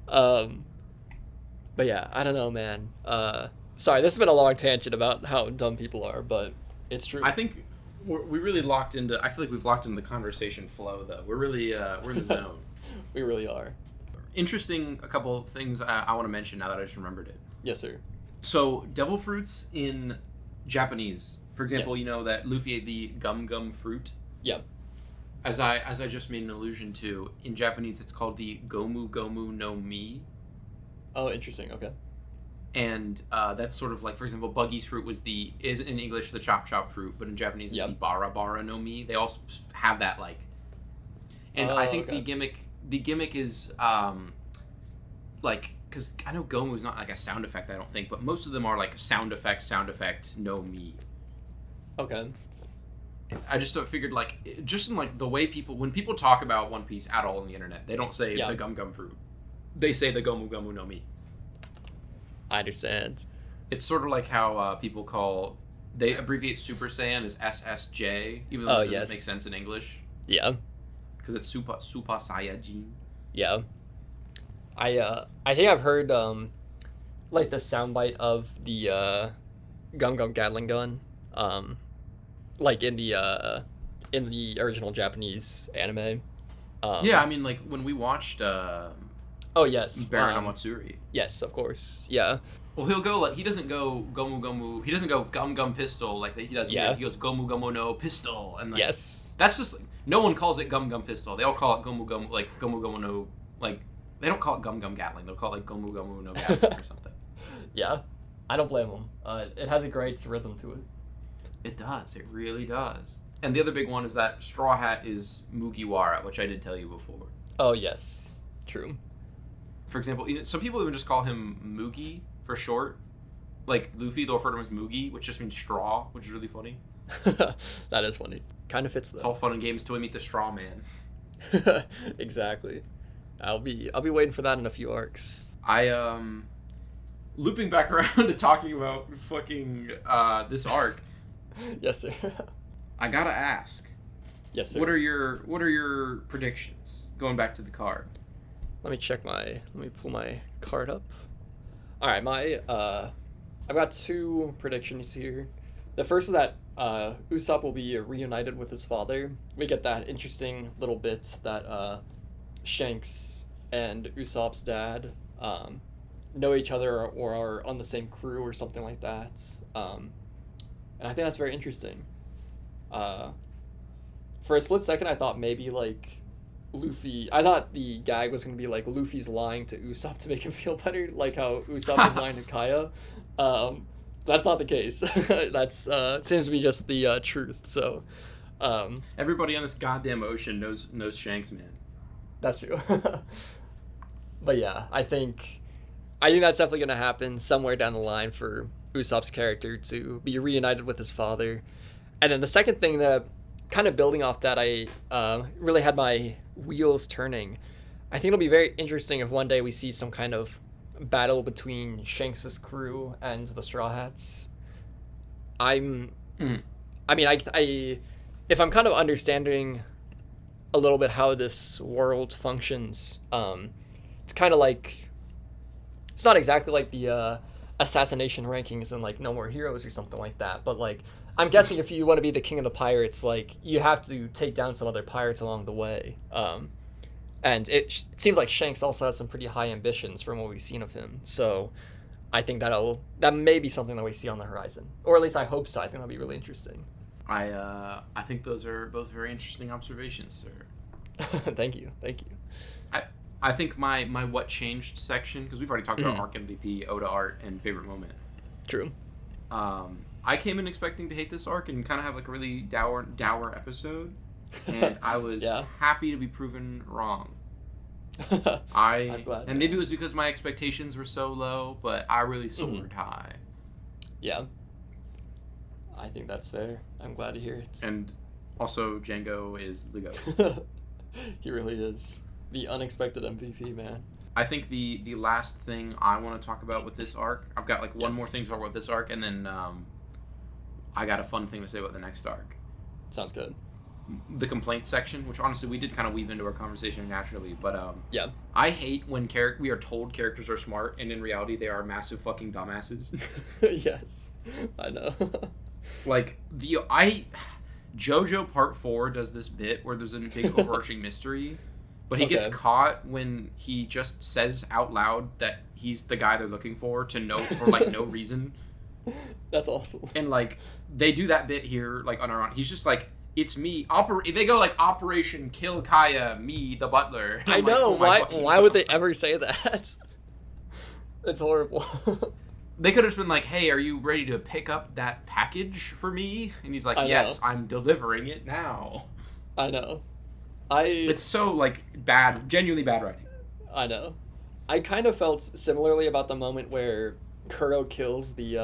But yeah, I don't know, man. Sorry, this has been a long tangent about how dumb people are, but it's true. I think we really locked into. I feel like we've locked into the conversation flow, though. We're really we're in the zone. We really are. Interesting. A couple of things I want to mention now that I just remembered it. Yes, sir. So devil fruits in Japanese, for example, Yes. you know that Luffy ate the gum fruit. Yeah. As I just made an allusion to, in Japanese it's called the Gomu Gomu no Mi. Oh, interesting. Okay. And that's sort of like, for example, Buggy's fruit is in English the chop fruit, but in Japanese it's the bara no Mi. They also have that like, and I think okay. the gimmick is like, because I know Gomu is not like a sound effect, I don't think, but most of them are like sound effect no Mi. Okay. I just figured like, just in like the way when people talk about One Piece at all on the internet, they don't say the gum fruit. They say the Gomu Gomu no Mi. I understand. It's sort of like how they abbreviate Super Saiyan as SSJ, even though that doesn't make sense in English. Yeah. Because it's Super Saiyajin. Yeah. I think I've heard like the soundbite of the Gum Gum Gatling gun, like in the original Japanese anime. Yeah, I mean, like when we watched oh yes, Baron Amatsuri. Yes, of course. Yeah. Well, he'll go like, he doesn't go Gomu Gomu. He doesn't go Gum Gum Pistol like he does. Yeah. He goes Gomu Gomu no Pistol, and like, yes, that's just like, no one calls it Gum Gum Pistol. They all call it Gomu Gomu, like Gomu Gomu no, like they don't call it Gum Gum Gatling. They'll call it like Gomu Gomu no Gatling or something. Yeah, I don't blame them. It has a great rhythm to it. It does. It really does. And the other big one is that Straw Hat is Mugiwara, which I did tell you before. Oh yes, true. For example, some people even just call him Mugi for short. Like Luffy, they'll refer to him as Mugi, which just means straw, which is really funny. That is funny. Kind of fits though. It's all fun and games till we meet the Straw Man. Exactly. I'll be waiting for that in a few arcs. Looping back around to talking about fucking this arc. Yes, sir. I gotta ask. Yes, sir. What are your predictions? Going back to the card. Let me pull my card up. All right, I've got two predictions here. The first is that Usopp will be reunited with his father. We get that interesting little bit that Shanks and Usopp's dad know each other or are on the same crew or something like that. And I think that's very interesting. For a split second, I thought maybe like Luffy. I thought the gag was going to be like Luffy's lying to Usopp to make him feel better, like how Usopp was lying to Kaya. That's not the case. That's seems to be just the truth. So everybody on this goddamn ocean knows Shanks, man. That's true. But yeah, I think that's definitely going to happen somewhere down the line for Usopp's character to be reunited with his father. And then the second thing that kind of building off that, I really had my wheels turning. I think it'll be very interesting if one day we see some kind of battle between Shanks' crew and the Straw Hats. I mean, if I'm kind of understanding a little bit how this world functions, it's kind of like, it's not exactly like the assassination rankings in like No More Heroes or something like that, but like, I'm guessing if you want to be the king of the pirates, like, you have to take down some other pirates along the way. And it seems like Shanks also has some pretty high ambitions from what we've seen of him. So I think that may be something that we see on the horizon. Or at least I hope so. I think that'll be really interesting. I think those are both very interesting observations, sir. Thank you. I think my what changed section, because we've already talked about arc MVP, Oda art, and favorite moment. True. I came in expecting to hate this arc and kind of have like a really dour episode, and I was happy to be proven wrong. I'm glad. And maybe it was because my expectations were so low, but I really soared high. Yeah. I think that's fair. I'm glad to hear it. And also, Django is the GOAT. He really is the unexpected MVP, man. I think the last thing I want to talk about with this arc, I've got like one more thing to talk about this arc, and then I got a fun thing to say about the next arc. Sounds good. The complaints section, which honestly we did kind of weave into our conversation naturally, but yeah, I hate when we are told characters are smart, and in reality they are massive fucking dumbasses. Yes, I know. Like JoJo Part 4 does this bit where there's a big overarching mystery, but he gets caught when he just says out loud that he's the guy they're looking for for like no reason. That's awesome. And like they do that bit here, like on our own. He's just like, it's me. They go like Operation Kill Kaya, me, the butler. I know. Like, oh, why would they ever say that? It's horrible. They could have just been like, hey, are you ready to pick up that package for me? And he's like, yes, I'm delivering it now. I know. It's so like bad, genuinely bad writing. I know. I kind of felt similarly about the moment where Kuro kills the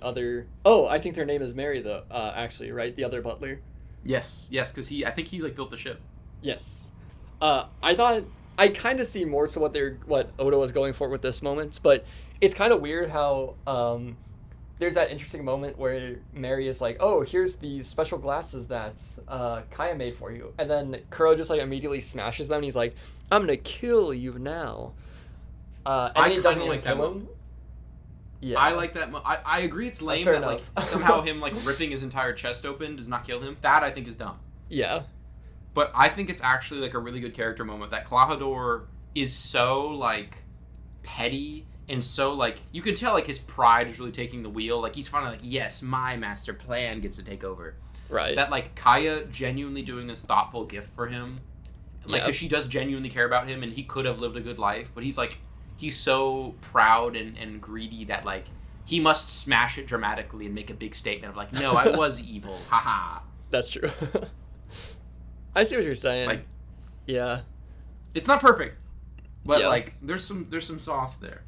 other. Oh, I think their name is Mary though. Actually, right? The other butler. Yes, because I think he like built the ship. Yes. I thought I kind of see more so what Oda was going for with this moment, but it's kind of weird how there's that interesting moment where Mary is like, "Oh, here's these special glasses that Kaya made for you," and then Kuro just like immediately smashes them. And he's like, "I'm gonna kill you now," and he doesn't like kill him. Yeah, I like that. I agree. It's lame that like somehow him like ripping his entire chest open does not kill him. That I think is dumb. Yeah, but I think it's actually like a really good character moment. That Klahadore is so like petty and so like you can tell like his pride is really taking the wheel. Like he's finally like, yes, my master plan gets to take over. Right. That like Kaya genuinely doing this thoughtful gift for him, like because she does genuinely care about him and he could have lived a good life, but he's so proud and greedy that like he must smash it dramatically and make a big statement of like, no, I was evil, haha. That's true. I see what you're saying. Like, yeah, it's not perfect, but like there's some sauce there.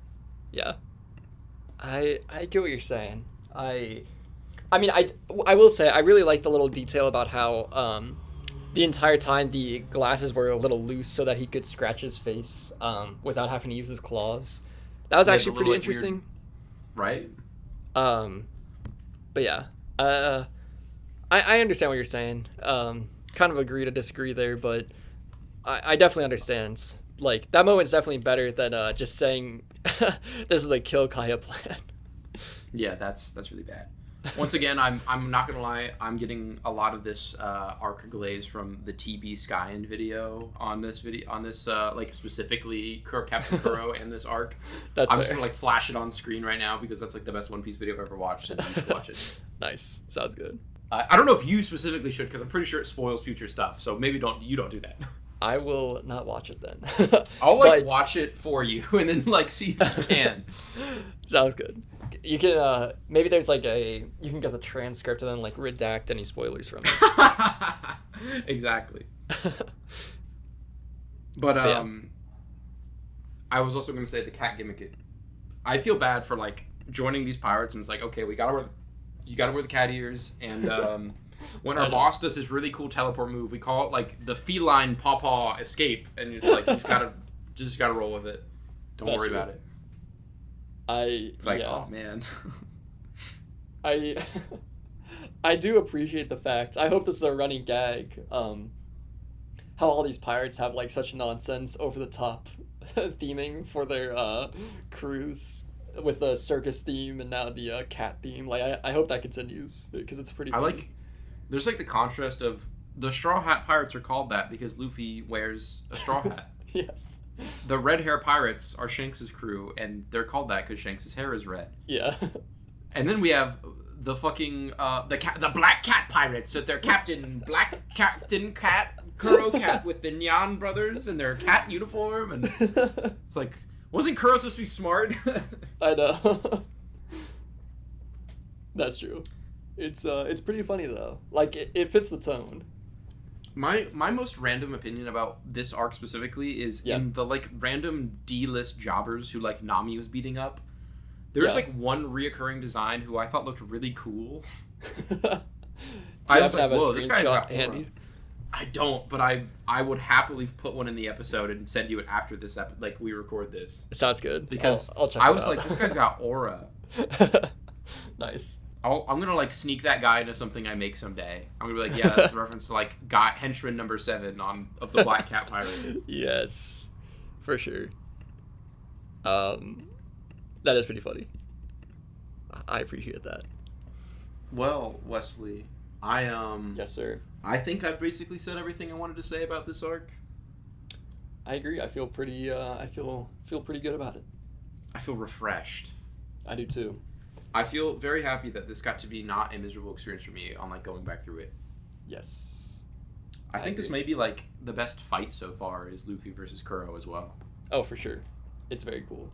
Yeah, I get what you're saying. I mean I will say I really like the little detail about how the entire time the glasses were a little loose so that he could scratch his face without having to use his claws. That was actually pretty interesting. Weird. Right? But yeah. I understand what you're saying. Kind of agree to disagree there, but I definitely understand. Like, that moment's definitely better than just saying this is the Kill Kaya plan. Yeah, that's really bad. Once again, I'm not gonna lie, I'm getting a lot of this arc glaze from the TB Skyen video on this like specifically Captain Kuro and this arc. I'm just gonna like flash it on screen right now because that's like the best One Piece video I've ever watched, and you should watch it. Nice, sounds good. I don't know if you specifically should because I'm pretty sure it spoils future stuff. So maybe you don't do that. I will not watch it then. I'll watch it for you and then like see if you can. Sounds good. You can maybe there's like you can get the transcript and then like redact any spoilers from it. Exactly. But I was also going to say the cat gimmick. I feel bad for like joining these pirates and it's like, okay, you gotta wear the cat ears, and when our boss does his really cool teleport move, we call it like the feline paw escape, and it's like you just gotta roll with it. Don't worry about it. It's like, oh man. I do appreciate the fact. I hope this is a running gag. How all these pirates have like such nonsense, over the top theming for their cruise, with the circus theme and now the cat theme. Like I hope that continues because it's pretty funny. There's like the contrast of the Straw Hat Pirates are called that because Luffy wears a straw hat. Yes. The Red Hair Pirates are Shanks' crew, and they're called that because Shanks' hair is red. Yeah. And then we have the fucking the Black Cat Pirates, that they're Captain Cat Kuro Cat with the Nyan brothers and their cat uniform, and it's like, wasn't Kuro supposed to be smart? I know. That's true. It's pretty funny though. Like it fits the tone. My most random opinion about this arc specifically is in the like random D-list jobbers who like Nami was beating up. There's like one reoccurring design who I thought looked really cool. I was like, whoa, this guy's got handy. I don't, but I would happily put one in the episode and send you it after this like we record this. Sounds good. Because I'll check I it was out. like, this guy's got aura. Nice. I'm gonna like sneak that guy into something I make someday. I'm gonna be like, yeah, that's a reference to like guy henchman number 7 of the Black Cat Pirate. Yes, for sure. That is pretty funny. I appreciate that. Well, Wesley, Yes, sir. I think I've basically said everything I wanted to say about this arc. I agree. I feel pretty. I feel pretty good about it. I feel refreshed. I do too. I feel very happy that this got to be not a miserable experience for me on like going back through it. Yes. I think this may be like the best fight so far is Luffy versus Kuro as well. Oh, for sure. It's very cool.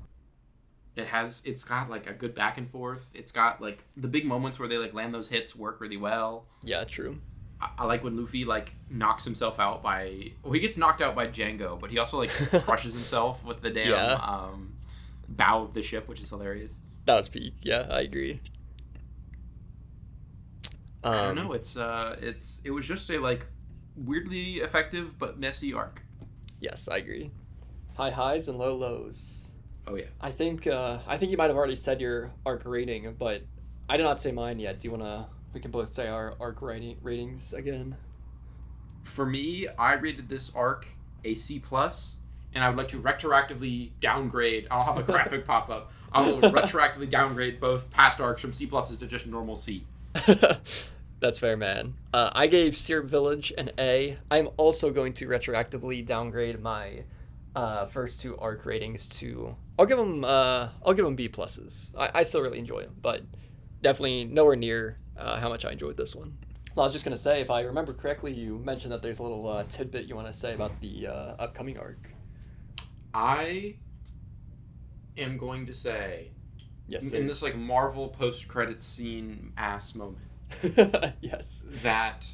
It's got like a good back and forth. It's got like the big moments where they like land those hits work really well. Yeah, true. I like when Luffy like knocks himself out he gets knocked out by Django, but he also like crushes himself with the damn bow of the ship, which is hilarious. That was peak. Yeah, I agree. I don't know. It was just a like weirdly effective but messy arc. Yes, I agree. High highs and low lows. Oh yeah. I think you might have already said your arc rating, but I did not say mine yet. Do you wanna? We can both say our arc ratings again. For me, I rated this arc a C+, and I would like to retroactively downgrade. I'll have a graphic pop up. I will retroactively downgrade both past arcs from C+ to just normal C. That's fair, man. I gave Syrup Village an A. I'm also going to retroactively downgrade my first 2 arc ratings to. I'll give them B pluses. I still really enjoy them, but definitely nowhere near how much I enjoyed this one. Well, I was just gonna say, if I remember correctly, you mentioned that there's a little tidbit you want to say about the upcoming arc. I am going to say, Yes, in this like Marvel post-credits scene ass moment, yes, that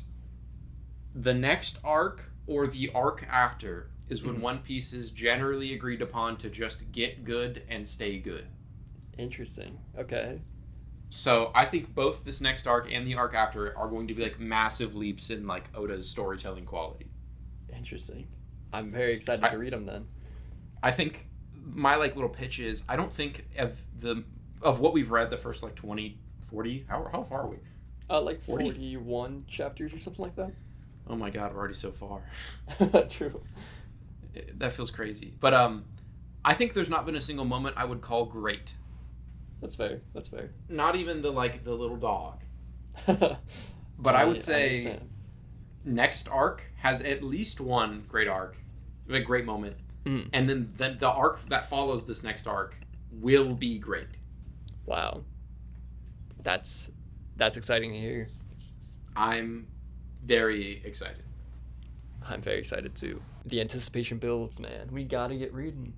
the next arc or the arc after is when One Piece is generally agreed upon to just get good and stay good. Interesting. Okay. So I think both this next arc and the arc after are going to be like massive leaps in like Oda's storytelling quality. Interesting. I'm very excited to read them then. I think my like little pitch is I don't think of what we've read the first like 20, 40, how far are we? Like 41 chapters or something like that. Oh my god, we're already so far. True. That feels crazy. But I think there's not been a single moment I would call great. That's fair. That's fair. Not even the little dog. But I would say next arc has at least one great arc, a great moment. And then the arc that follows this next arc will be great. Wow. That's exciting to hear. I'm very excited. I'm very excited too. The anticipation builds, man. We gotta get reading.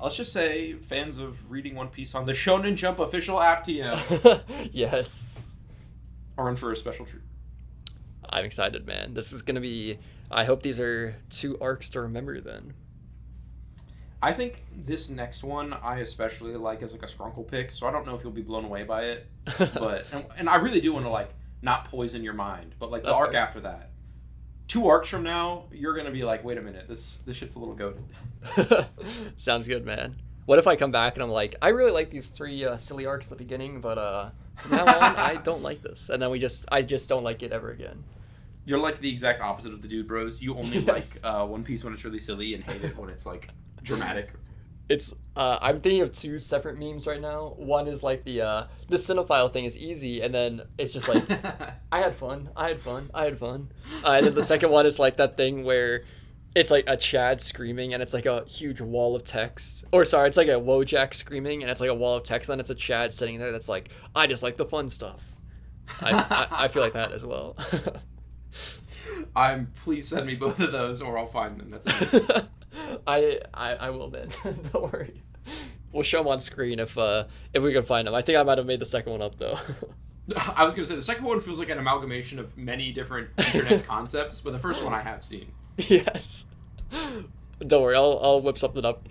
Let's just say fans of reading One Piece on the Shonen Jump official app TM Yes. are in for a special treat. I'm excited, man. This is gonna be. I hope these are 2 arcs to remember then. I think this next one I especially like as like a Skrunkle pick, so I don't know if you'll be blown away by it. But and I really do want to like not poison your mind, but like the arc after that. 2 arcs from now, you're gonna be like, wait a minute, this shit's a little goated. Sounds good, man. What if I come back and I'm like, I really like these 3 silly arcs at the beginning, but from now on, I don't like this, and then I just don't like it ever again. You're like the exact opposite of the dude bros. You only like One Piece when it's really silly and hate it when it's like dramatic. It's I'm thinking of 2 separate memes right now. One is like the cinephile thing is easy, and then it's just like I had fun. And then the second one is like that thing where it's like a Chad screaming and it's like a huge wall of text. Or sorry, it's like a Wojak screaming and it's like a wall of text. And then it's a Chad sitting there that's like, I just like the fun stuff. I feel like that as well. Please send me both of those or I'll find them. That's it. I will, man. Don't worry. We'll show them on screen if we can find them. I think I might have made the second one up though. I was gonna say the second one feels like an amalgamation of many different internet concepts, but the first one I have seen. Yes. Don't worry, I'll whip something up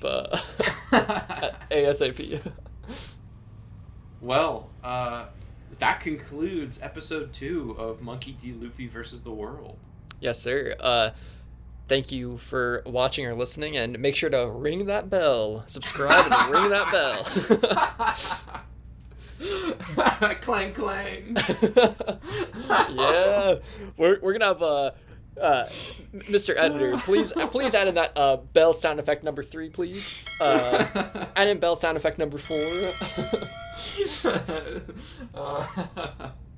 ASAP. Well, that concludes episode 2 of Monkey D. Luffy versus the World. Yes, sir. Thank you for watching or listening, and make sure to ring that bell. Subscribe and ring that bell. Clang clang. Yeah, we're gonna have Mr. Editor, please add in that bell sound effect number 3, please. Add in bell sound effect number 4.